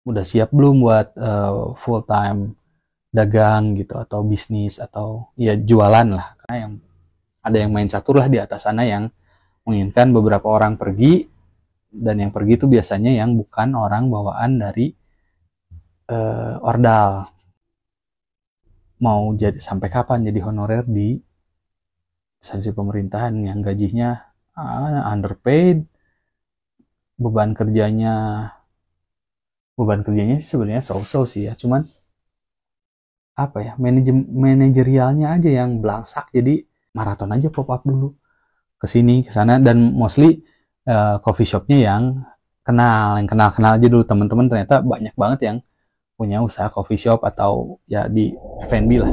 udah siap belum buat full time dagang gitu atau bisnis atau ya jualan lah, karena yang ada yang main catur lah di atas sana yang menginginkan beberapa orang pergi, dan yang pergi itu biasanya yang bukan orang bawaan dari ordal. Mau jadi sampai kapan jadi honorer di instansi pemerintahan yang gajinya underpaid, beban kerjanya beban kerjanya sebenarnya so-so sih ya, cuman apa ya, manajerialnya aja yang belangsak, jadi maraton aja pop up dulu ke sini ke sana, dan mostly coffee shopnya yang kenal kenal aja dulu teman-teman, ternyata banyak banget yang punya usaha coffee shop atau ya di F&B lah.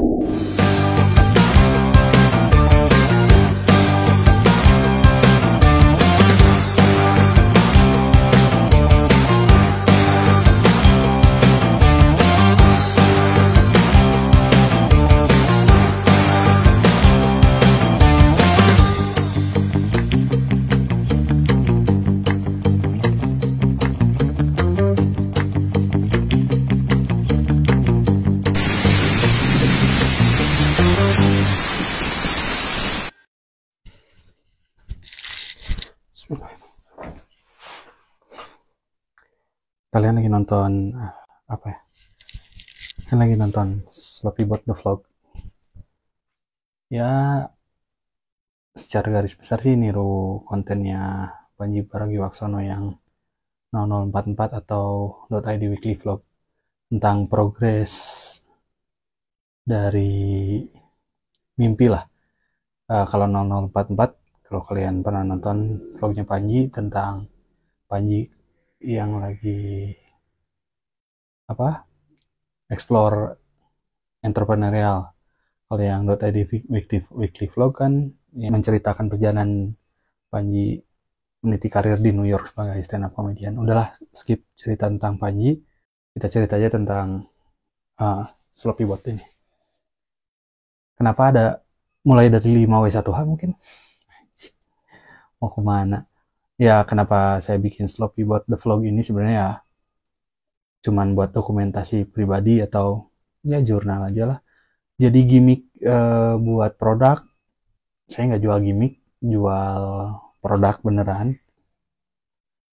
Kalian lagi nonton apa ya? Kalian lagi nonton Sloppy Bot the Vlog. Ya, secara garis besar sih niru kontennya Panji Pragiwaksono yang 0044 atau .id Weekly Vlog tentang progres dari mimpi lah. Kalau 0044, kalau kalian pernah nonton vlognya Panji tentang Panji yang lagi apa explore entrepreneurial. Kalau yang .id Weekly Vlog kan yang menceritakan perjalanan Panji meniti karir di New York sebagai stand up comedian. Udahlah, skip cerita tentang Panji, kita cerita aja tentang Sloppy Bot ini. Kenapa ada mulai dari 5W1H mungkin? Mau kemana? Ya, kenapa saya bikin Sloppy Bot the Vlog ini sebenarnya ya cuman buat dokumentasi pribadi atau ya jurnal aja lah. Jadi gimmick buat produk, saya nggak jual gimmick, jual produk beneran.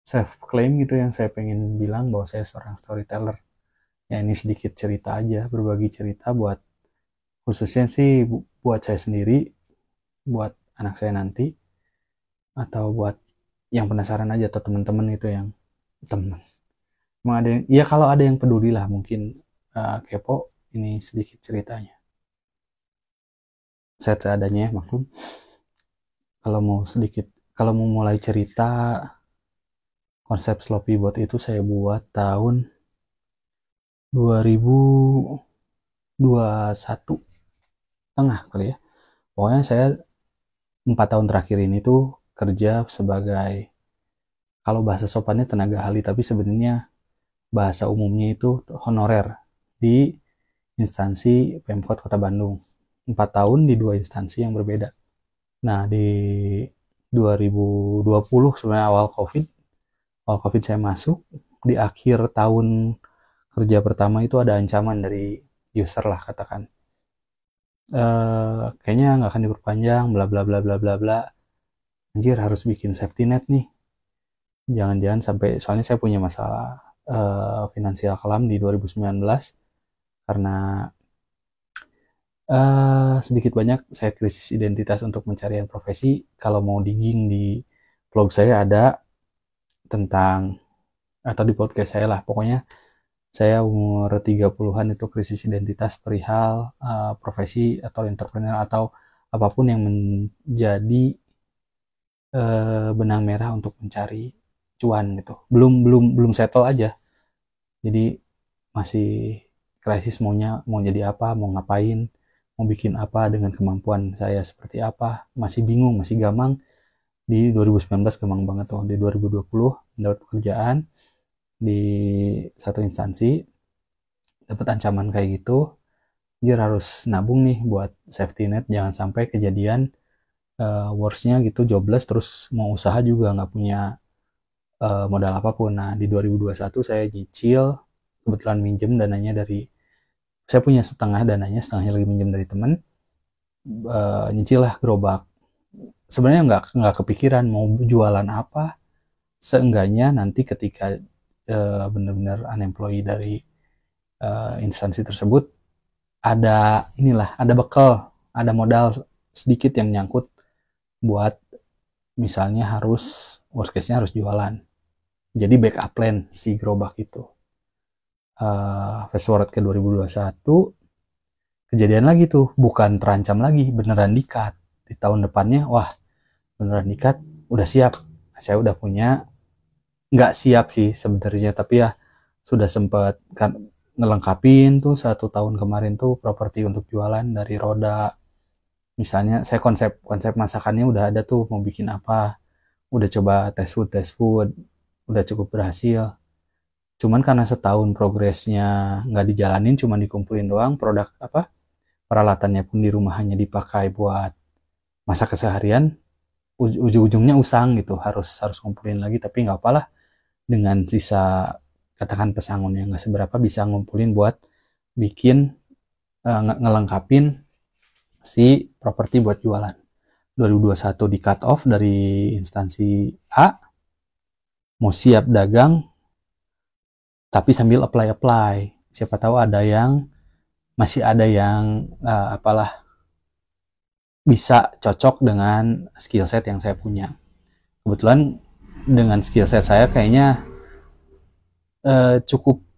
Self claim gitu, yang saya pengen bilang bahwa saya seorang storyteller. Ya ini sedikit cerita aja, berbagi cerita buat khususnya sih buat saya sendiri, buat anak saya nanti, atau buat yang penasaran aja atau teman-teman itu yang teman. Emang ada yang, ya kalau ada yang peduli lah mungkin kepo, ini sedikit ceritanya. Saya seadanya ya, maklum. Kalau mau mulai cerita, konsep Sloppy Bot itu saya buat tahun 2021 tengah kali ya. Pokoknya saya 4 tahun terakhir ini tuh kerja sebagai, kalau bahasa sopannya tenaga ahli, tapi sebenarnya bahasa umumnya itu honorer di instansi Pemkot Kota Bandung. 4 tahun di 2 instansi yang berbeda. Nah, di 2020 sebenarnya awal COVID saya masuk, di akhir tahun kerja pertama itu ada ancaman dari user lah katakan. Kayaknya nggak akan diperpanjang, bla bla bla bla bla bla. Anjir, harus bikin safety net nih. Jangan-jangan sampai, soalnya saya punya masalah finansial kelam di 2019 karena sedikit banyak saya krisis identitas untuk pencarian profesi. Kalau mau digging di vlog saya ada tentang, atau di podcast saya lah, pokoknya saya umur 30-an itu krisis identitas perihal profesi atau entrepreneur atau apapun yang menjadi benang merah untuk mencari cuan gitu. Belum settle aja. Jadi masih krisis, mau jadi apa, mau ngapain, mau bikin apa dengan kemampuan saya seperti apa, masih bingung, masih gamang. Di 2019 gamang banget tuh. Di 2020 dapat pekerjaan di satu instansi, dapat ancaman kayak gitu. Dia harus nabung nih buat safety net, jangan sampai kejadian worstnya gitu, jobless, terus mau usaha juga nggak punya modal apapun. Nah, di 2021 saya nyicil kebetulan minjem dananya dari, saya punya setengah dananya, setengahnya lagi minjem dari teman. Nyicil lah gerobak. Sebenarnya nggak kepikiran mau jualan apa, seenggaknya nanti ketika benar-benar unemployed dari instansi tersebut, ada bekal, ada modal sedikit yang nyangkut buat misalnya worst case-nya harus jualan. Jadi backup plan si gerobak itu. Fast forward ke 2021, kejadian lagi tuh, bukan terancam lagi, beneran di-cut. Di tahun depannya, wah beneran di-cut, udah siap. Saya udah punya, nggak siap sih sebenarnya, tapi ya sudah sempat kan ngelengkapin tuh 1 tahun kemarin tuh properti untuk jualan, dari roda. Misalnya saya konsep masakannya udah ada tuh, mau bikin apa. Udah coba tes food, udah cukup berhasil. Cuman karena setahun progresnya nggak dijalanin, cuma dikumpulin doang, produk apa, peralatannya pun di rumah hanya dipakai buat masak keseharian, ujung-ujungnya usang gitu, harus ngumpulin lagi. Tapi nggak apalah, dengan sisa katakan pesangon yang nggak seberapa bisa ngumpulin buat bikin ngelengkapin si properti buat jualan. 2021 di cut off dari instansi A, mau siap dagang, tapi sambil apply. Siapa tahu masih ada yang apalah, bisa cocok dengan skill set yang saya punya. Kebetulan dengan skill set saya kayaknya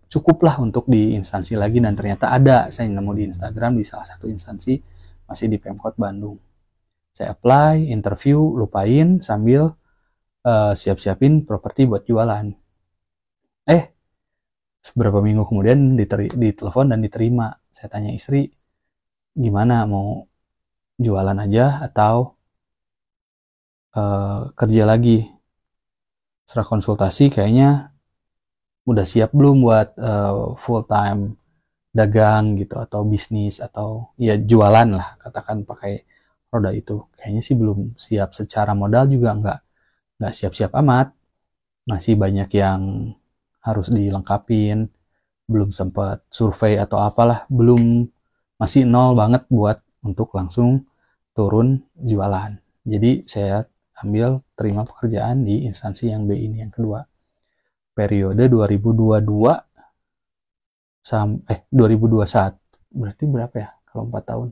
cukup lah untuk di instansi lagi, dan ternyata ada, saya nemu di Instagram di salah satu instansi, masih di Pemkot Bandung. Saya apply, interview, lupain sambil siap-siapin properti buat jualan. Beberapa minggu kemudian ditelepon dan diterima. Saya tanya istri, gimana, mau jualan aja atau kerja lagi? Setelah konsultasi, kayaknya udah siap belum buat full time dagang gitu, atau bisnis, atau ya jualan lah, katakan pakai roda itu. Kayaknya sih belum siap, secara modal juga nggak siap-siap amat, masih banyak yang harus dilengkapin, belum sempat survei atau apalah, masih nol banget buat untuk langsung turun jualan. Jadi saya terima pekerjaan di instansi yang B ini, yang kedua. Periode 2022 sampai 2021, berarti berapa ya kalau 4 tahun?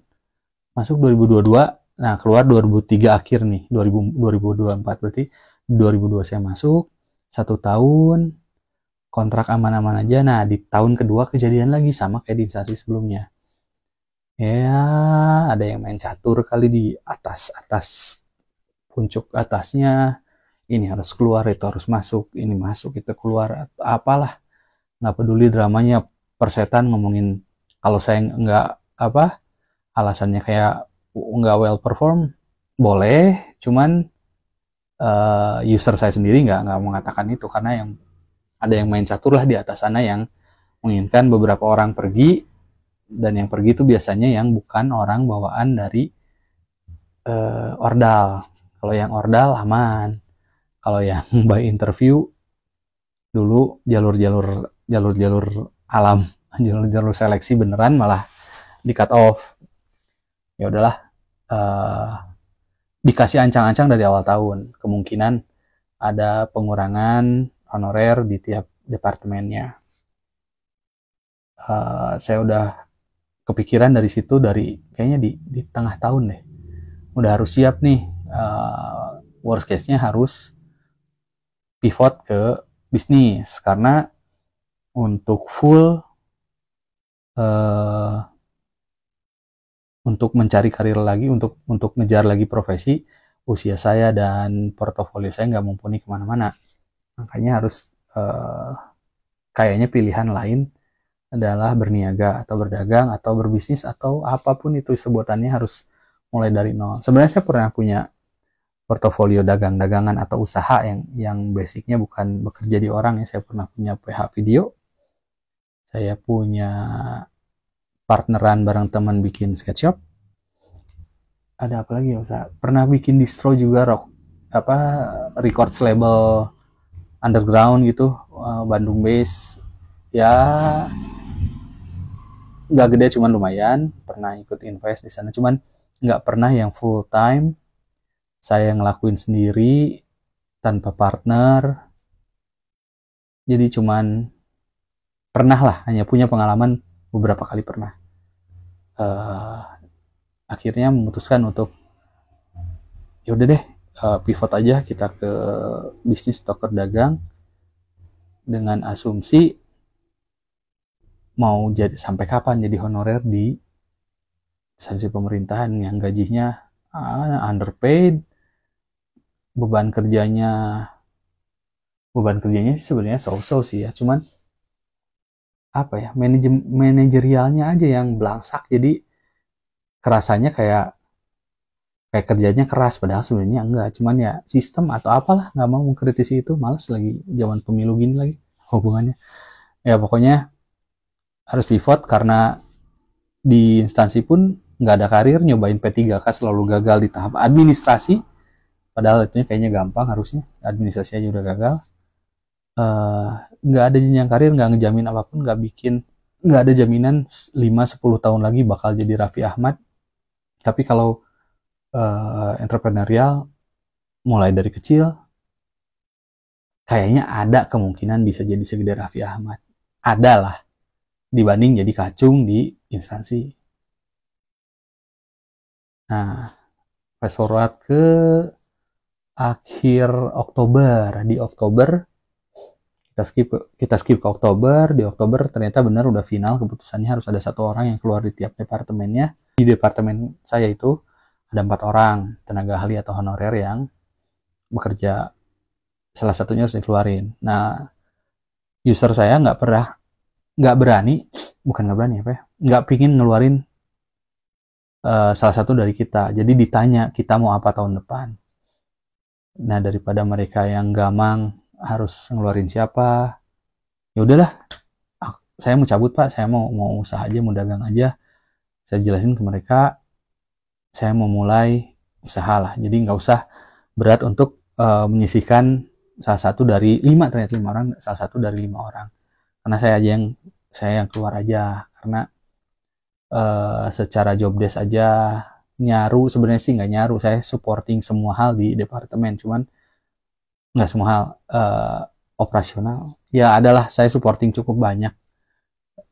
Masuk 2022, nah keluar 2003 akhir nih, 2024, berarti 2002 saya masuk, 1 tahun kontrak aman-aman aja. Nah di tahun kedua kejadian lagi sama kayak di instansi sebelumnya. Ya ada yang main catur kali di atas puncuk atasnya, ini harus keluar, itu harus masuk, ini masuk, itu keluar, apalah, nggak peduli dramanya. Persetan ngomongin kalau saya nggak alasannya kayak nggak well perform, boleh, cuman user saya sendiri nggak mengatakan itu, karena ada yang main catur lah di atas sana yang menginginkan beberapa orang pergi, dan yang pergi itu biasanya yang bukan orang bawaan dari ordal. Kalau yang ordal aman, kalau yang by interview dulu jalur alam, jalur seleksi beneran malah di cut off. Ya udahlah, dikasih ancang-ancang dari awal tahun, kemungkinan ada pengurangan honorer di tiap departemennya. Saya udah kepikiran dari situ, kayaknya di tengah tahun deh, udah harus siap nih. Worst case-nya harus pivot ke bisnis, karena untuk untuk mencari karir lagi, untuk ngejar lagi profesi, usia saya dan portofolio saya nggak mumpuni kemana-mana. Makanya harus kayaknya pilihan lain adalah berniaga atau berdagang atau berbisnis atau apapun itu sebutannya, harus mulai dari nol. Sebenarnya saya pernah punya portofolio dagangan atau usaha yang basicnya bukan bekerja di orang ya. Saya pernah punya PH video, saya punya partneran bareng teman bikin sketch shop, ada apa lagi ya, usaha pernah bikin distro juga, records label underground gitu, Bandung base ya nggak gede, cuman lumayan. Pernah ikut invest di sana, cuman nggak pernah yang full time saya ngelakuin sendiri tanpa partner. Jadi cuman pernah lah, hanya punya pengalaman beberapa kali pernah. Akhirnya memutuskan untuk yaudah deh, pivot aja kita ke bisnis toker dagang dengan asumsi mau jadi sampai kapan jadi honorer di instansi pemerintahan yang gajinya underpaid, beban kerjanya sih sebenarnya so-so sih ya, cuman apa ya, manajerialnya aja yang belangsak, jadi kerasanya kayak kerjanya keras, padahal sebenarnya enggak, cuman ya sistem atau apalah, nggak mau mengkritisi itu, males lagi zaman pemilu gini lagi hubungannya. Ya pokoknya harus pivot karena di instansi pun nggak ada karir, nyobain P3K selalu gagal di tahap administrasi, padahal itu kayaknya gampang, harusnya administrasi aja udah gagal. Nggak ada jenjang karir, nggak ngejamin apapun, nggak ada jaminan 5-10 tahun lagi bakal jadi Raffi Ahmad. Tapi kalau entrepreneurial mulai dari kecil, kayaknya ada kemungkinan bisa jadi segede Raffi Ahmad, ada lah, dibanding jadi kacung di instansi. Nah, fast forward ke akhir Oktober. Di Oktober kita skip ke Oktober. Di Oktober ternyata benar udah final keputusannya, harus ada 1 orang yang keluar di tiap departemennya. Di departemen saya itu ada 4 orang tenaga ahli atau honorer yang bekerja, salah satunya harus dikeluarin. Nah, user saya nggak pingin ngeluarin salah satu dari kita. Jadi ditanya kita mau apa tahun depan. Nah, daripada mereka yang gamang harus ngeluarin siapa, ya udahlah, saya mau cabut Pak, saya mau usaha aja, mau dagang aja. Saya jelasin ke mereka, saya mau mulai usaha lah, jadi nggak usah berat untuk menyisihkan salah satu dari 5, ternyata 5 orang, salah satu dari 5 orang, karena saya yang keluar aja, karena secara job desk aja nyaru, sebenarnya sih nggak nyaru, saya supporting semua hal di departemen, cuman nggak semua hal operasional ya adalah saya supporting cukup banyak,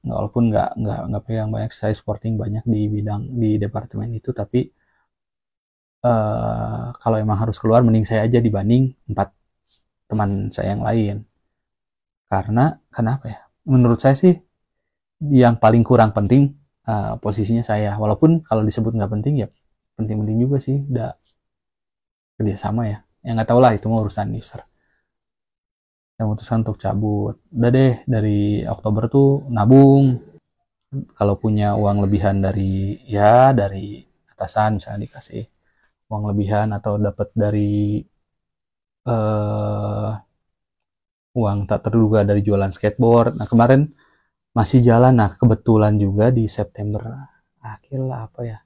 walaupun nggak pegang banyak, saya supporting banyak di bidang di departemen itu. Tapi kalau emang harus keluar, mending saya aja dibanding 4 teman saya yang lain, karena kenapa ya, menurut saya sih yang paling kurang penting posisinya saya, walaupun kalau disebut nggak penting ya penting-penting juga sih, udah kerjasama ya nggak tau lah, itu mau urusan user. Saya memutuskan untuk cabut, udah deh dari Oktober tuh nabung, kalau punya uang lebihan dari atasan misalnya dikasih uang lebihan, atau dapat dari uang tak terduga dari jualan skateboard. Nah kemarin masih jalan, nah kebetulan juga di September akhir lah apa ya,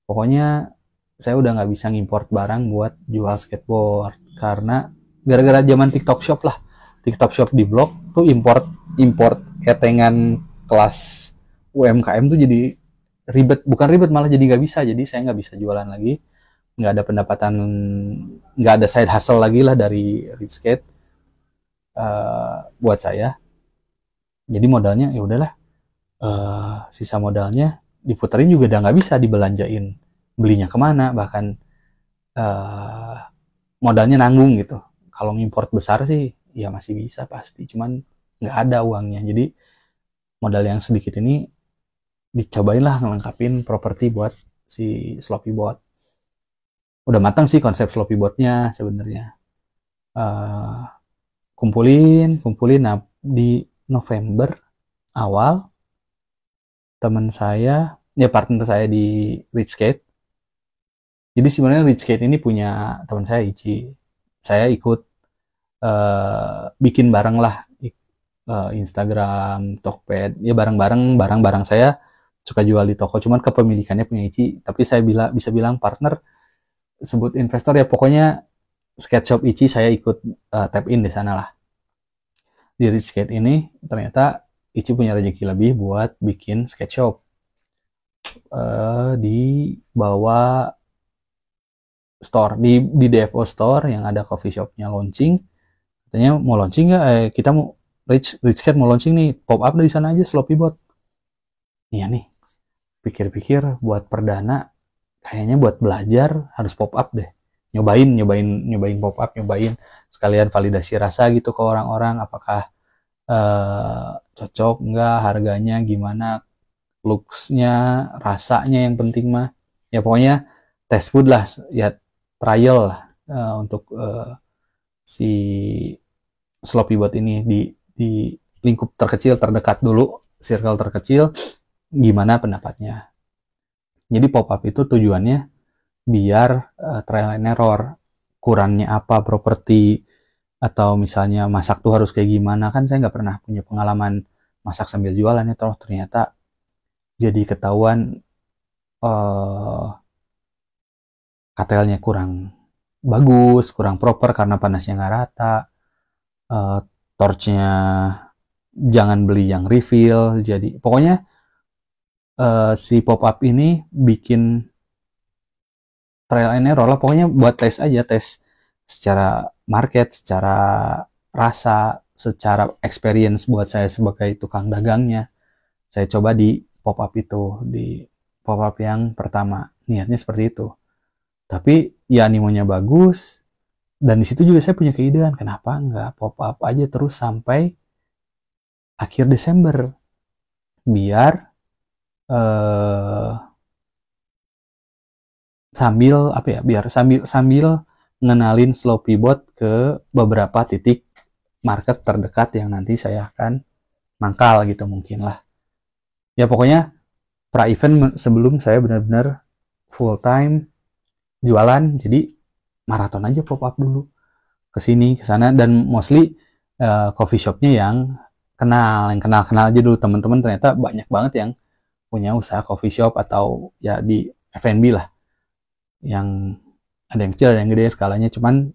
pokoknya saya udah nggak bisa ngimport barang buat jual skateboard, karena gara-gara zaman TikTok Shop lah, TikTok Shop di blog tuh import ketengan kelas UMKM tuh jadi ribet, bukan ribet malah jadi nggak bisa, jadi saya nggak bisa jualan lagi, nggak ada pendapatan, nggak ada side hustle lagi lah dari Ritskate buat saya. Jadi modalnya ya udahlah, sisa modalnya diputerin juga udah nggak bisa dibelanjain, belinya kemana, bahkan modalnya nanggung gitu. Kalau ngimport besar sih ya masih bisa pasti, cuman nggak ada uangnya, jadi modal yang sedikit ini dicobain lah ngelengkapin properti buat si Sloppy Bot. Udah matang sih konsep Sloppy Botnya sebenarnya, kumpulin. Nah di November awal, teman saya ya partner saya di Ritskate, jadi sebenarnya Ritskate ini punya teman saya Ichi, saya ikut bikin bareng lah Instagram, Tokped, ya barang-barang saya suka jual di toko, cuman kepemilikannya punya Ichi, tapi saya bisa bilang partner, sebut investor ya, pokoknya skate shop Ichi saya ikut tap in di sana lah. Di Ritskate ini ternyata Ici punya rezeki lebih buat bikin skate shop di bawah store di DFO store yang ada coffee shopnya launching. Katanya mau launching nggak? Kita mau Rich Cat mau launching nih, pop up dari sana aja Sloppy Bot. Iya nih, pikir-pikir buat perdana kayaknya buat belajar harus pop up deh. Nyobain pop up, nyobain sekalian validasi rasa gitu ke orang-orang, apakah cocok nggak, harganya gimana, looks-nya, rasanya yang penting mah. Ya pokoknya test food lah, ya trial lah untuk si Sloppy Bot ini di lingkup terkecil terdekat dulu, circle terkecil, gimana pendapatnya. Jadi pop up itu tujuannya biar trial and error, kurangnya apa properti, atau misalnya masak tuh harus kayak gimana. Kan saya nggak pernah punya pengalaman masak sambil jualan ya, ternyata jadi ketahuan katelnya kurang bagus, kurang proper karena panasnya nggak rata, torchnya jangan beli yang refill. Jadi pokoknya si pop up ini bikin trial and error lah, pokoknya buat tes aja, tes secara market, secara rasa, secara experience buat saya sebagai tukang dagangnya. Saya coba di pop up itu, di pop up yang pertama, niatnya seperti itu. Tapi ya animonya bagus, dan di situ juga saya punya keidean, kenapa nggak pop up aja terus sampai akhir Desember, biar sambil apa ya, biar sambil ngenalin Sloppy Bot ke beberapa titik market terdekat yang nanti saya akan mangkal gitu mungkin lah. Ya pokoknya pra event sebelum saya benar-benar full time jualan, jadi maraton aja pop up dulu ke sini ke sana, dan mostly coffee shopnya yang kenal aja dulu. Teman-teman ternyata banyak banget yang punya usaha coffee shop atau ya di F&B lah, yang ada yang kecil, ada yang gede skalanya, cuman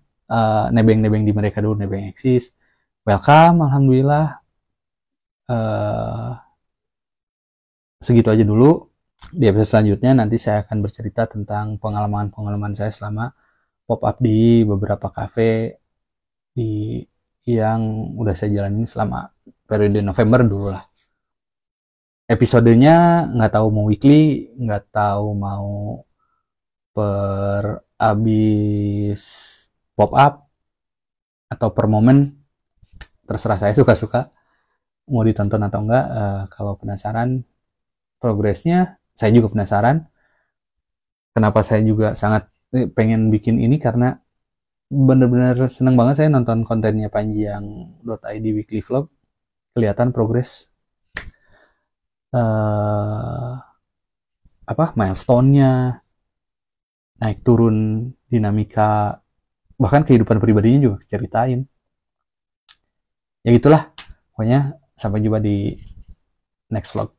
nebeng-nebeng di mereka dulu, nebeng eksis. Welcome, alhamdulillah. Segitu aja dulu. Di episode selanjutnya nanti saya akan bercerita tentang pengalaman saya selama pop up di beberapa cafe yang udah saya jalanin selama periode November dulu lah. Episodenya nggak tahu mau weekly, nggak tahu mau per abis pop up atau per momen, terserah saya, suka-suka mau ditonton atau enggak. Kalau penasaran progresnya, saya juga penasaran. Kenapa saya juga sangat pengen bikin ini, karena bener-bener seneng banget saya nonton kontennya Panji yang .id weekly vlog, kelihatan progres milestone-nya, naik turun, dinamika, bahkan kehidupan pribadinya juga ceritain. Ya gitulah, pokoknya sampai jumpa di next vlog.